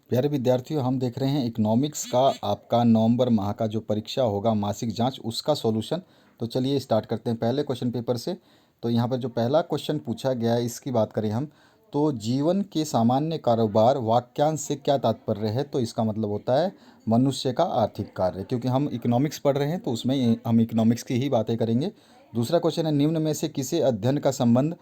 प्यारे विद्यार्थियों, हम देख रहे हैं इकोनॉमिक्स का आपका नवंबर माह का जो परीक्षा होगा मासिक जांच, उसका सॉल्यूशन। तो चलिए स्टार्ट करते हैं पहले क्वेश्चन पेपर से। तो यहाँ पर जो पहला क्वेश्चन पूछा गया है इसकी बात करें हम, तो जीवन के सामान्य कारोबार वाक्यांश से क्या तात्पर्य है। तो इसका मतलब होता है मनुष्य का आर्थिक कार्य, क्योंकि हम इकोनॉमिक्स पढ़ रहे हैं तो उसमें हम इकोनॉमिक्स की ही बातें करेंगे। दूसरा क्वेश्चन है, निम्न में से किसे अध्ययन का संबंध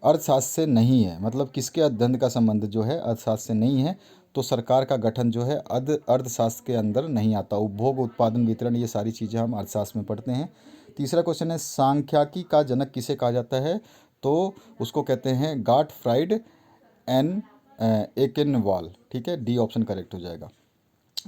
अर्थशास्त्र से नहीं है। मतलब किसके अध्ययन का संबंध जो है अर्थशास्त्र से नहीं है। तो सरकार का गठन जो है अर्थशास्त्र के अंदर नहीं आता। उपभोग, उत्पादन, वितरण, ये सारी चीज़ें हम अर्थशास्त्र में पढ़ते हैं। तीसरा क्वेश्चन है, सांख्यिकी का जनक किसे कहा जाता है। तो उसको कहते हैं गॉटफ्राइड एन एकेनवाल। ठीक है, डी ऑप्शन करेक्ट हो जाएगा।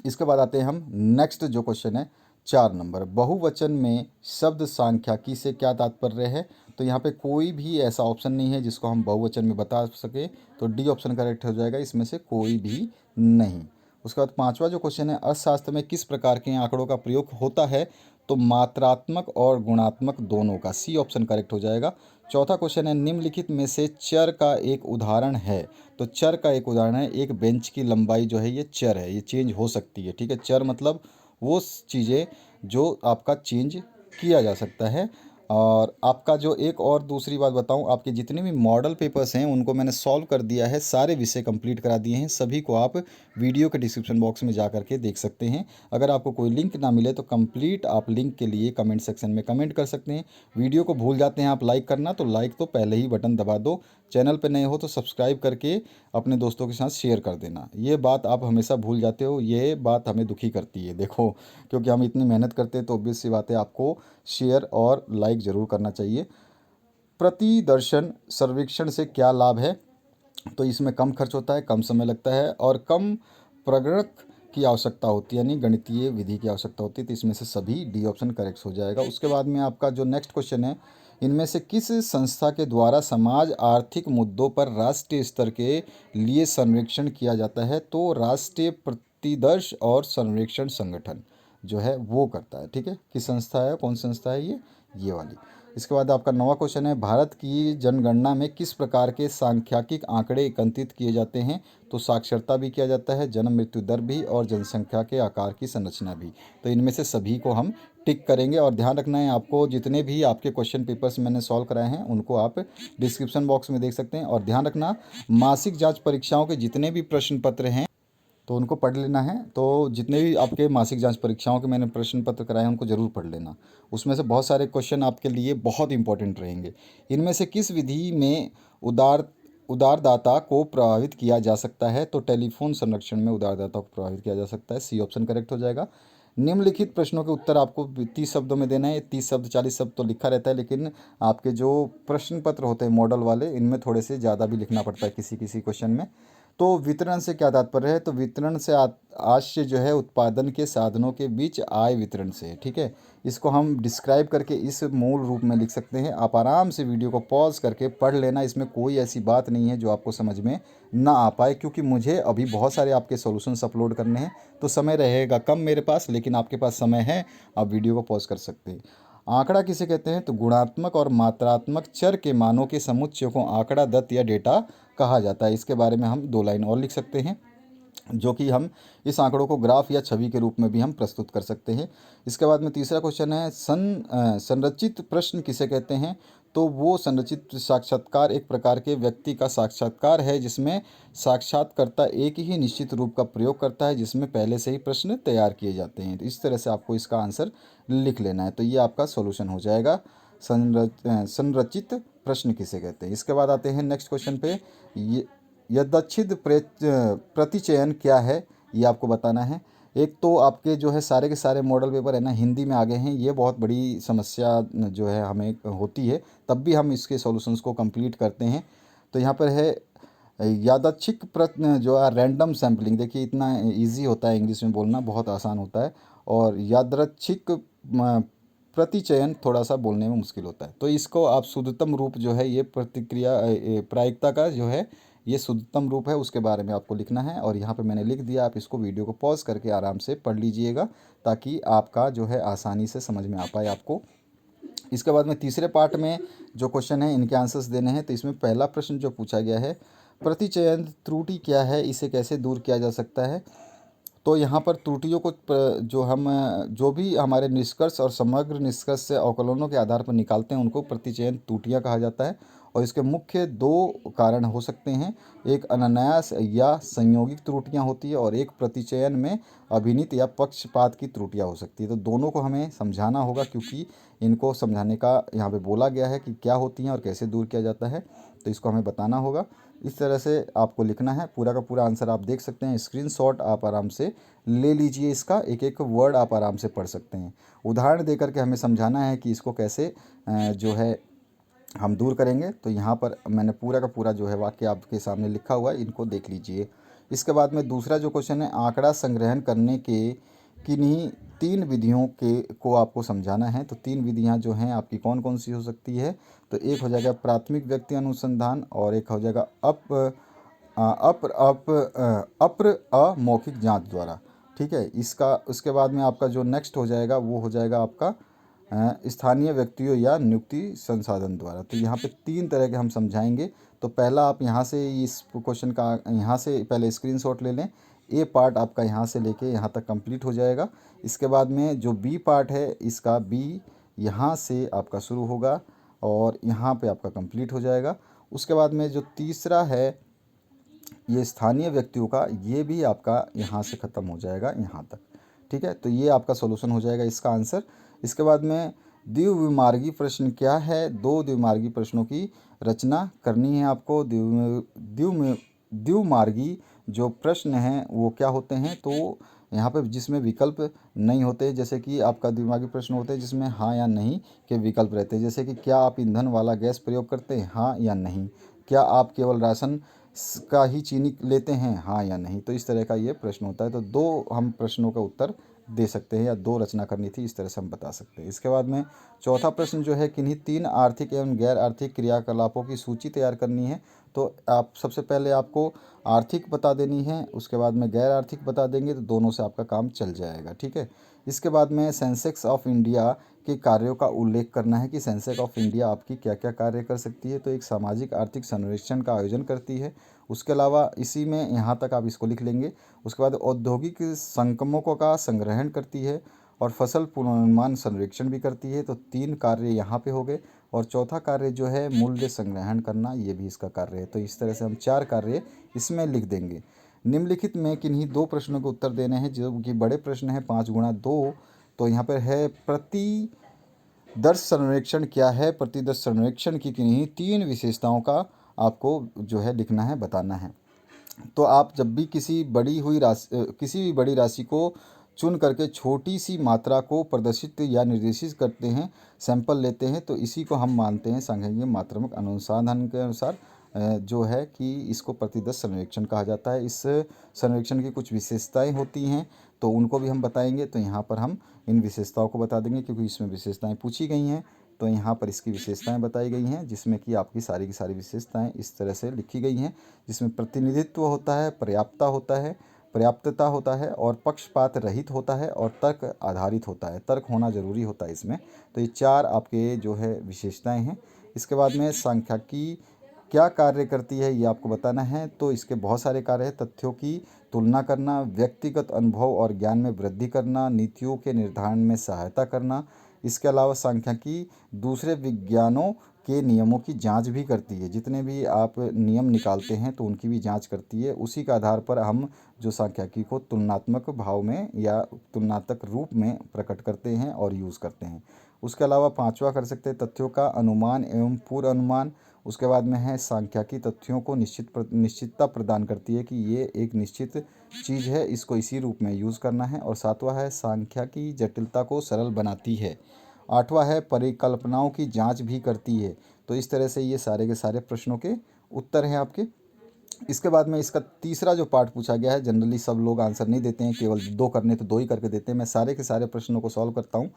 इसके बाद आते हैं हम नेक्स्ट जो क्वेश्चन है 4 नंबर, बहुवचन में शब्द सांख्यिकी से क्या तात्पर्य है। तो यहाँ पे कोई भी ऐसा ऑप्शन नहीं है जिसको हम बहुवचन में बता सके, तो डी ऑप्शन करेक्ट हो जाएगा, इसमें से कोई भी नहीं। उसके बाद 5वां जो क्वेश्चन है, अर्थशास्त्र में किस प्रकार के आंकड़ों का प्रयोग होता है। तो मात्रात्मक और गुणात्मक दोनों का, सी ऑप्शन करेक्ट हो जाएगा। चौथा क्वेश्चन है, निम्नलिखित में से चर का एक उदाहरण है। तो चर का एक उदाहरण है, एक बेंच की लंबाई जो है ये चर है, ये चेंज हो सकती है। ठीक है, चर मतलब वो चीज़ें जो आपका चेंज किया जा सकता है। और आपका जो एक और दूसरी बात बताऊं, आपके जितने भी मॉडल पेपर्स हैं उनको मैंने सॉल्व कर दिया है, सारे विषय कंप्लीट करा दिए हैं। सभी को आप वीडियो के डिस्क्रिप्शन बॉक्स में जा करके देख सकते हैं। अगर आपको कोई लिंक ना मिले तो कंप्लीट आप लिंक के लिए कमेंट सेक्शन में कमेंट कर सकते हैं। वीडियो को भूल जाते हैं आप लाइक करना, तो लाइक तो पहले ही बटन दबा दो। चैनल पर नए हो तो सब्सक्राइब करके अपने दोस्तों के साथ शेयर कर देना। ये बात आप हमेशा भूल जाते हो, ये बात हमें दुखी करती है देखो, क्योंकि हम इतनी मेहनत करते हैं तो ऑब्वियस सी बात है आपको शेयर और लाइक ज़रूर करना चाहिए। प्रतिदर्शन सर्वेक्षण से क्या लाभ है। तो इसमें कम खर्च होता है, कम समय लगता है और कम प्रगणक की आवश्यकता होती है, यानी गणितीय विधि की आवश्यकता होती है। तो इसमें से सभी डी ऑप्शन करेक्ट हो जाएगा। उसके बाद में आपका जो नेक्स्ट क्वेश्चन है, इनमें से किस संस्था के द्वारा समाज आर्थिक मुद्दों पर राष्ट्रीय स्तर के लिए सर्वेक्षण किया जाता है। तो राष्ट्रीय प्रतिदर्श और सर्वेक्षण संगठन जो है वो करता है। ठीक है, किस संस्था है, कौन सी संस्था है ये वाली। इसके बाद आपका 9वां क्वेश्चन है, भारत की जनगणना में किस प्रकार के सांख्यिकीय आंकड़े एकत्रित किए जाते हैं। तो साक्षरता भी किया जाता है, जन्म मृत्यु दर भी और जनसंख्या के आकार की संरचना भी। तो इनमें से सभी को हम टिक करेंगे। और ध्यान रखना है आपको, जितने भी आपके क्वेश्चन पेपर्स मैंने सॉल्व कराए हैं उनको आप डिस्क्रिप्शन बॉक्स में देख सकते हैं। और ध्यान रखना, मासिक जांच परीक्षाओं के जितने भी प्रश्न पत्र हैं तो उनको पढ़ लेना है। तो जितने भी आपके मासिक जांच परीक्षाओं के मैंने प्रश्न पत्र कराए हैं उनको ज़रूर पढ़ लेना। उसमें से बहुत सारे क्वेश्चन आपके लिए बहुत इंपॉर्टेंट रहेंगे। इनमें से किस विधि में उदारदाता को प्रभावित किया जा सकता है। तो टेलीफोन संरक्षण में उदारदाता को प्रभावित किया जा सकता है, सी ऑप्शन करेक्ट हो जाएगा। निम्नलिखित प्रश्नों के उत्तर आपको 30 शब्दों में देना है। 30 शब्द 40 शब्द तो लिखा रहता है, लेकिन आपके जो प्रश्न पत्र होते हैं मॉडल वाले, इनमें थोड़े से ज़्यादा भी लिखना पड़ता है किसी किसी क्वेश्चन में। तो वितरण से क्या तात्पर्य है। तो वितरण से आश्य जो है उत्पादन के साधनों के बीच आय वितरण से है। ठीक है, इसको हम डिस्क्राइब करके इस मूल रूप में लिख सकते हैं। आप आराम से वीडियो को पॉज करके पढ़ लेना, इसमें कोई ऐसी बात नहीं है जो आपको समझ में ना आ पाए, क्योंकि मुझे अभी बहुत सारे आपके सॉल्यूशंस अपलोड करने हैं। तो समय रहेगा कम मेरे पास, लेकिन आपके पास समय है, आप वीडियो को पॉज कर सकते हैं। आंकड़ा किसे कहते हैं। तो गुणात्मक और मात्रात्मक चर के मानों के समुच्चय को आंकड़ा, दत्त या डेटा कहा जाता है। इसके बारे में हम 2 लाइन और लिख सकते हैं, जो कि हम इस आंकड़ों को ग्राफ या छवि के रूप में भी हम प्रस्तुत कर सकते हैं। इसके बाद में तीसरा क्वेश्चन है, संरचित प्रश्न किसे कहते हैं। तो वो संरचित साक्षात्कार एक प्रकार के व्यक्ति का साक्षात्कार है जिसमें साक्षात्कारकर्ता एक ही निश्चित रूप का प्रयोग करता है, जिसमें पहले से ही प्रश्न तैयार किए जाते हैं। तो इस तरह से आपको इसका आंसर लिख लेना है। तो ये आपका सॉल्यूशन हो जाएगा, संरचित प्रश्न किसे कहते हैं। इसके बाद आते हैं नेक्स्ट क्वेश्चन पे। ये यदच्छिद प्रतिचयन क्या है, ये आपको बताना है। एक तो आपके जो है सारे के सारे मॉडल पेपर है ना हिंदी में आ गए हैं, ये बहुत बड़ी समस्या जो है हमें होती है, तब भी हम इसके सॉल्यूशंस को कंप्लीट करते हैं। तो यहाँ पर है यादच्छिक प्रश्न जो है रैंडम सैम्पलिंग। देखिए इतना इजी होता है, इंग्लिश में बोलना बहुत आसान होता है। और यादृच्छिक प्रतिचयन थोड़ा सा बोलने में मुश्किल होता है। तो इसको आप शुद्धतम रूप जो है, ये प्रतिक्रिया प्रायिकता का जो है ये शुद्धतम रूप है, उसके बारे में आपको लिखना है। और यहाँ पे मैंने लिख दिया, आप इसको वीडियो को पॉज करके आराम से पढ़ लीजिएगा, ताकि आपका जो है आसानी से समझ में आ पाए आपको। इसके बाद में तीसरे पार्ट में जो क्वेश्चन है इनके आंसर्स देने हैं। तो इसमें पहला प्रश्न जो पूछा गया है, प्रतिचयन त्रुटि क्या है, इसे कैसे दूर किया जा सकता है। तो यहाँ पर त्रुटियों को जो भी हमारे निष्कर्ष और समग्र निष्कर्ष से अवकलनों के आधार पर निकालते हैं उनको प्रतिचयन त्रुटियाँ कहा जाता है। और इसके मुख्य दो कारण हो सकते हैं, एक अनायास या संयोगिक त्रुटियाँ होती है और एक प्रतिचयन में अभिनीत या पक्षपात की त्रुटियाँ हो सकती है। तो दोनों को हमें समझाना होगा, क्योंकि इनको समझाने का यहाँ पे बोला गया है कि क्या होती हैं और कैसे दूर किया जाता है, तो इसको हमें बताना होगा। इस तरह से आपको लिखना है। पूरा का पूरा आंसर आप देख सकते हैं, स्क्रीनशॉट आप आराम से ले लीजिए, इसका एक एक वर्ड आप आराम से पढ़ सकते हैं। उदाहरण देकर के हमें समझाना है कि इसको कैसे जो है हम दूर करेंगे। तो यहाँ पर मैंने पूरा का पूरा जो है वाक्य आपके सामने लिखा हुआ है, इनको देख लीजिए। इसके बाद में दूसरा जो क्वेश्चन है, आंकड़ा संग्रहण करने के किन्हीं 3 विधियों के को आपको समझाना है। तो 3 विधियाँ जो हैं आपकी कौन कौन सी हो सकती है। तो एक हो जाएगा प्राथमिक व्यक्ति अनुसंधान, और एक हो जाएगा अप्र अमौखिक जांच द्वारा। ठीक है, इसका उसके बाद में आपका जो नेक्स्ट हो जाएगा वो हो जाएगा आपका स्थानीय व्यक्तियों या नियुक्ति संसाधन द्वारा। तो यहाँ पे 3 तरह के हम समझाएंगे। तो पहला आप यहाँ से इस क्वेश्चन का यहाँ से पहले स्क्रीनशॉट ले लें। ए पार्ट आपका यहाँ से लेके यहाँ तक कंप्लीट हो जाएगा। इसके बाद में जो बी पार्ट है, इसका बी यहाँ से आपका शुरू होगा और यहाँ पे आपका कंप्लीट हो जाएगा। उसके बाद में जो तीसरा है, ये स्थानीय व्यक्तियों का, ये भी आपका यहाँ से ख़त्म हो जाएगा यहाँ तक। ठीक है, तो ये आपका सॉल्यूशन हो जाएगा इसका आंसर। इसके बाद में द्विमार्गी प्रश्न क्या है, 2 द्विमार्गी प्रश्नों की रचना करनी है आपको। द्विमार्गी जो प्रश्न हैं वो क्या होते हैं, तो यहाँ पे जिसमें विकल्प नहीं होते, जैसे कि आपका द्विमार्गी प्रश्न होते हैं जिसमें हाँ या नहीं के विकल्प रहते हैं। जैसे कि क्या आप ईंधन वाला गैस प्रयोग करते हैं, हाँ या नहीं। क्या आप केवल राशन का ही चीनी लेते हैं, हाँ या नहीं। तो इस तरह का ये प्रश्न होता है। तो 2 हम प्रश्नों का उत्तर दे सकते हैं, या 2 रचना करनी थी, इस तरह से हम बता सकते हैं। इसके बाद में चौथा प्रश्न जो है, किन्हीं 3 आर्थिक एवं गैर आर्थिक क्रियाकलापों की सूची तैयार करनी है। तो आप सबसे पहले आपको आर्थिक बता देनी है, उसके बाद में गैर आर्थिक बता देंगे, तो दोनों से आपका काम चल जाएगा। ठीक है, इसके बाद में सेंसेक्स ऑफ इंडिया के कार्यों का उल्लेख करना है कि सेंसेक्स ऑफ इंडिया आपकी क्या क्या कार्य कर सकती है। तो एक सामाजिक आर्थिक सर्वेक्षण का आयोजन करती है। उसके अलावा इसी में यहाँ तक आप इसको लिख लेंगे। उसके बाद औद्योगिक संक्रमकों का संग्रहण करती है और फसल पूर्वानुमान सर्वेक्षण भी करती है। तो 3 कार्य यहाँ पे हो गए। और चौथा कार्य जो है मूल्य संग्रहण करना, ये भी इसका कार्य है। तो इस तरह से हम 4 कार्य इसमें लिख देंगे। निम्नलिखित में किन्हीं 2 प्रश्नों के उत्तर देने हैं जो कि बड़े प्रश्न हैं, 5 गुणा 2। तो यहाँ पर है प्रतिदर्श सर्वेक्षण क्या है, प्रतिदर्श सर्वेक्षण की किन्हीं 3 विशेषताओं का आपको जो है लिखना है, बताना है। तो आप जब भी किसी भी बड़ी राशि को चुन करके छोटी सी मात्रा को प्रदर्शित या निर्देशित करते हैं, सैंपल लेते हैं, तो इसी को हम मानते हैं सांख्यिकीय मात्रात्मक अनुसंधान के अनुसार जो है कि इसको प्रतिदर्श सर्वेक्षण कहा जाता है। इस सर्वेक्षण की कुछ विशेषताएं होती हैं, तो उनको भी हम बताएंगे। तो यहाँ पर हम इन विशेषताओं को बता देंगे, क्योंकि इसमें विशेषताएं पूछी गई हैं। तो यहाँ पर इसकी विशेषताएं बताई गई हैं, जिसमें कि आपकी सारी की सारी विशेषताएं इस तरह से लिखी गई हैं, जिसमें प्रतिनिधित्व होता है, पर्याप्तता होता है और पक्षपात रहित होता है और तर्क आधारित होता है। तर्क होना ज़रूरी होता है इसमें। तो ये 4 आपके जो है विशेषताएं हैं। इसके बाद में सांख्यिकी क्या कार्य करती है, ये आपको बताना है। तो इसके बहुत सारे कार्य हैं। तथ्यों की तुलना करना, व्यक्तिगत अनुभव और ज्ञान में वृद्धि करना, नीतियों के निर्धारण में सहायता करना। इसके अलावा सांख्यिकी दूसरे विज्ञानों के नियमों की जांच भी करती है। जितने भी आप नियम निकालते हैं तो उनकी भी जांच करती है। उसी के आधार पर हम जो सांख्यिकी को तुलनात्मक भाव में या तुलनात्मक रूप में प्रकट करते हैं और यूज़ करते हैं। उसके अलावा 5वां कर सकते हैं, तथ्यों का अनुमान एवं पूर्व अनुमान। उसके बाद में है सांख्यिकी तथ्यों को निश्चितता प्रदान करती है कि ये एक निश्चित चीज़ है, इसको इसी रूप में यूज़ करना है। और 7वां है सांख्यिकी जटिलता को सरल बनाती है। 8वां है परिकल्पनाओं की जांच भी करती है। तो इस तरह से ये सारे के सारे प्रश्नों के उत्तर हैं आपके। इसके बाद में इसका तीसरा जो पार्ट पूछा गया है, जनरली सब लोग आंसर नहीं देते हैं, केवल 2 करने तो 2 ही करके देते हैं। मैं सारे के सारे प्रश्नों को सॉल्व करता हूँ।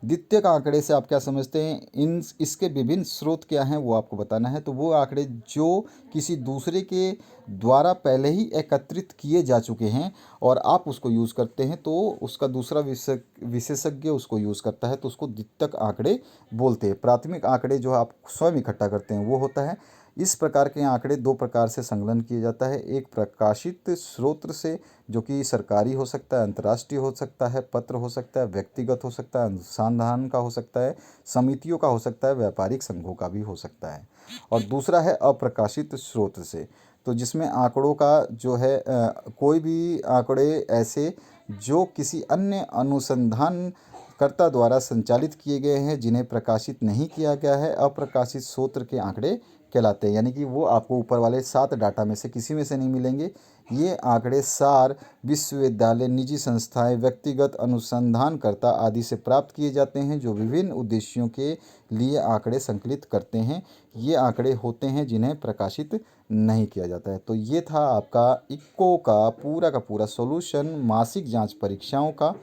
द्वितीयक आंकड़े से आप क्या समझते हैं, इसके विभिन्न स्रोत क्या हैं वो आपको बताना है। तो वो आंकड़े जो किसी दूसरे के द्वारा पहले ही एकत्रित किए जा चुके हैं और आप उसको यूज़ करते हैं, तो उसका दूसरा विशेषज्ञ उसको यूज़ करता है, तो उसको द्वितीयक आंकड़े बोलते हैं। प्राथमिक आंकड़े जो आप स्वयं इकट्ठा करते हैं वो होता है। इस प्रकार के आंकड़े दो प्रकार से संकलन किया जाता है। एक प्रकाशित स्रोत से, जो कि सरकारी हो सकता है, अंतर्राष्ट्रीय हो सकता है, पत्र हो सकता है, व्यक्तिगत हो सकता है, अनुसंधान का हो सकता है, समितियों का हो सकता है, व्यापारिक संघों का भी हो सकता है। और दूसरा है अप्रकाशित स्रोत से, तो जिसमें आंकड़ों का जो है कोई भी आंकड़े ऐसे जो किसी अन्य अनुसंधानकर्ता द्वारा संचालित किए गए हैं, जिन्हें प्रकाशित नहीं किया गया है, अप्रकाशित स्रोत के आंकड़े कहलाते हैं। यानी कि वो आपको ऊपर वाले 7 डाटा में से किसी में से नहीं मिलेंगे। ये आंकड़े सार विश्वविद्यालय, निजी संस्थाएं, व्यक्तिगत अनुसंधानकर्ता आदि से प्राप्त किए जाते हैं, जो विभिन्न उद्देश्यों के लिए आंकड़े संकलित करते हैं। ये आंकड़े होते हैं जिन्हें प्रकाशित नहीं किया जाता है। तो ये था आपका इक्को का पूरा सॉल्यूशन मासिक जांच परीक्षाओं का।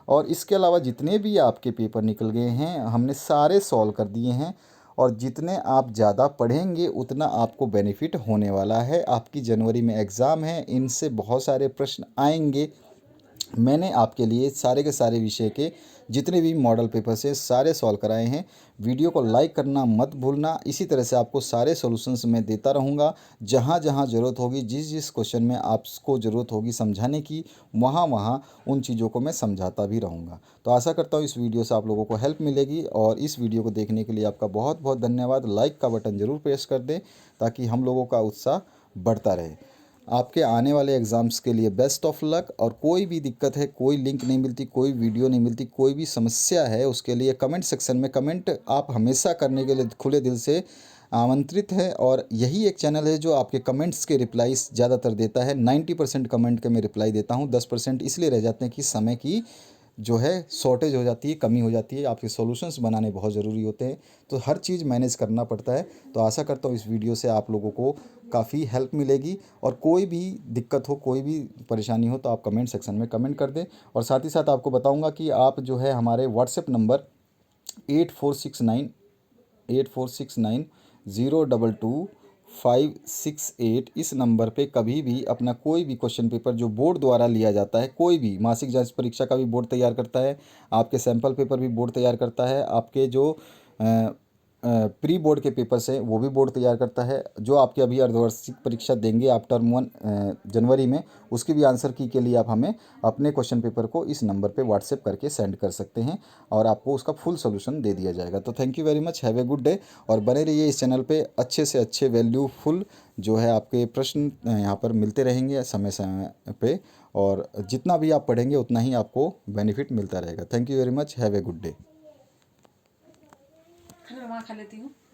और इसके अलावा जितने भी आपके पेपर निकल गए हैं हमने सारे सॉल्व कर दिए हैं। और जितने आप ज़्यादा पढ़ेंगे उतना आपको बेनिफिट होने वाला है। आपकी जनवरी में एग्ज़ाम है, इनसे बहुत सारे प्रश्न आएंगे। मैंने आपके लिए सारे के सारे विषय के जितने भी मॉडल पेपर से सारे सॉल्व कराए हैं। वीडियो को लाइक करना मत भूलना। इसी तरह से आपको सारे सॉल्यूशंस मैं देता रहूँगा। जहाँ जहाँ ज़रूरत होगी, जिस जिस क्वेश्चन में आपको ज़रूरत होगी समझाने की, वहाँ वहाँ उन चीज़ों को मैं समझाता भी रहूँगा। तो आशा करता हूँ इस वीडियो से आप लोगों को हेल्प मिलेगी। और इस वीडियो को देखने के लिए आपका बहुत बहुत धन्यवाद। लाइक का बटन ज़रूर प्रेस कर दें ताकि हम लोगों का उत्साह बढ़ता रहे। आपके आने वाले एग्ज़ाम्स के लिए बेस्ट ऑफ लक। और कोई भी दिक्कत है, कोई लिंक नहीं मिलती, कोई वीडियो नहीं मिलती, कोई भी समस्या है, उसके लिए कमेंट सेक्शन में कमेंट आप हमेशा करने के लिए खुले दिल से आमंत्रित है। और यही एक चैनल है जो आपके कमेंट्स के रिप्लाईस ज़्यादातर देता है। 90% कमेंट के मैं रिप्लाई देता हूँ, 10% इसलिए रह जाते हैं कि समय की जो है शॉर्टेज हो जाती है, कमी हो जाती है। आपके सॉल्यूशंस बनाने बहुत ज़रूरी होते हैं, तो हर चीज़ मैनेज करना पड़ता है। तो आशा करता हूँ इस वीडियो से आप लोगों को काफ़ी हेल्प मिलेगी। और कोई भी दिक्कत हो, कोई भी परेशानी हो, तो आप कमेंट सेक्शन में कमेंट कर दें। और साथ ही साथ आपको बताऊंगा कि आप जो है हमारे व्हाट्सएप नंबर 8469 इस नंबर पे कभी भी अपना कोई भी क्वेश्चन पेपर जो बोर्ड द्वारा लिया जाता है, कोई भी मासिक जांच परीक्षा का भी बोर्ड तैयार करता है, आपके सैंपल पेपर भी बोर्ड तैयार करता है, आपके जो प्री बोर्ड के पेपर्स हैं वो भी बोर्ड तैयार करता है, जो आपके अभी अर्धवार्षिक परीक्षा देंगे आप टर्म 1 जनवरी में, उसकी भी आंसर की के लिए आप हमें अपने क्वेश्चन पेपर को इस नंबर पे व्हाट्सएप करके सेंड कर सकते हैं और आपको उसका फुल सोल्यूशन दे दिया जाएगा। तो thank you very much, have a good day. और बने रहिए इस चैनल पे, अच्छे से अच्छे वैल्यूफुल जो है आपके प्रश्न यहाँ पर मिलते रहेंगे समय समय पे। और जितना भी आप पढ़ेंगे उतना ही आपको बेनिफिट मिलता रहेगा। Thank you very much, have a good day. मैं वहाँ खा लेती हूँ।